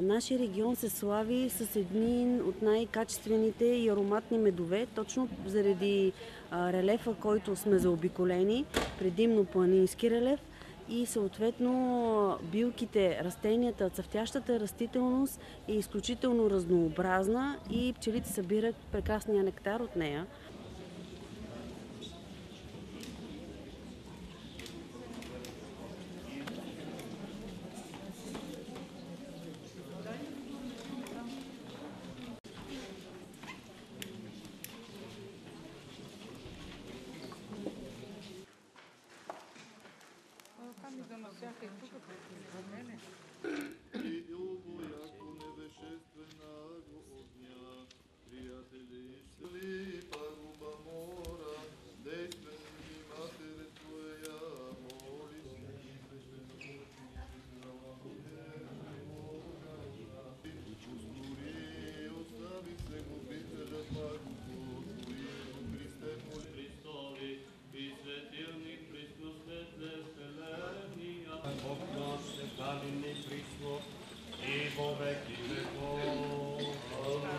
Нашия регион се слави с един от най-качествените и ароматни медове, точно заради релефа, който сме заобиколени, предимно планински релеф, и съответно билките, растенията, цъфтящата растителност е изключително разнообразна и пчелите събират прекрасния нектар от нея.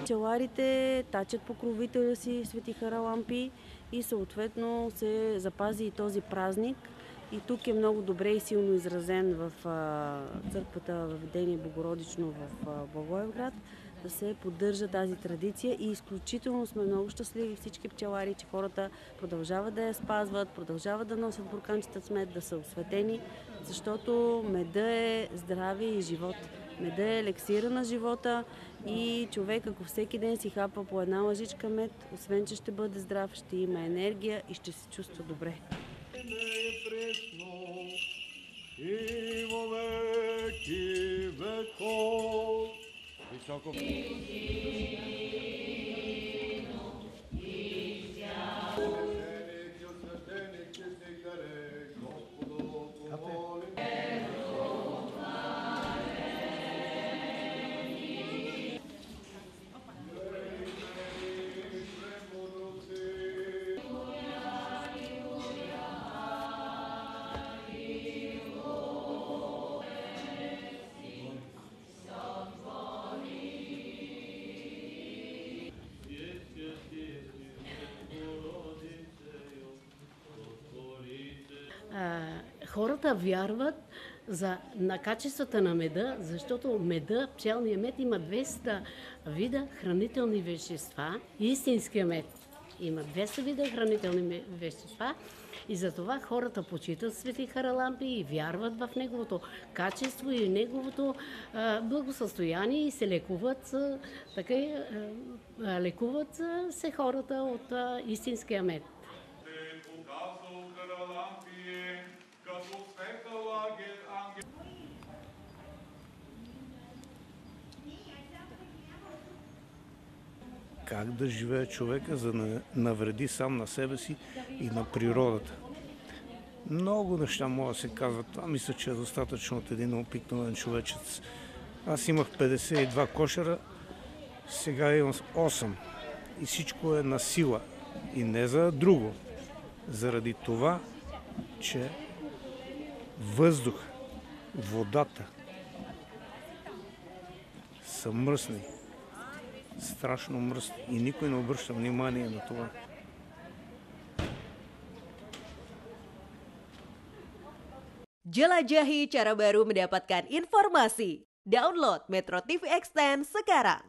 Пчеларите тачат покровителя си Свети Харалампи и съответно се запази и този празник. И тук е много добре и силно изразен в църквата Въведение Богородично в Благоевград, да се поддържа тази традиция и изключително сме много щастливи всички пчелари, че хората продължават да я спазват, продължават да носят бурканчета с мед, да са осветени, защото меда е здраве и живот. Меда е елексира на живота и човек, ако всеки ден си хапа по една лъжичка мед, освен че ще бъде здрав, ще има енергия и ще се чувства добре. И во веки веков. Високо. Хората вярват на качествата на меда, защото меда, пчелния мед има 200 вида хранителни вещества. Истинския мед има 200 вида хранителни вещества и затова хората почитат Свети Харалампи и вярват в неговото качество и неговото благосъстояние и се лекуват, лекуват се хората от истинския мед. Как да живее човека, за да навреди сам на себе си и на природата. Много неща могат да се казват. Това мисля, че е достатъчно от един обикновен човечец. Аз имах 52 кошера, сега имам 8. И всичко е на сила. И не за друго. Заради това, че въздух, водата са мръсни. Страшно мръсни. И никой не обръща внимание на това. Jelajahi cara baru mendapatkan informasi. Download Metro TV Extend sekarang.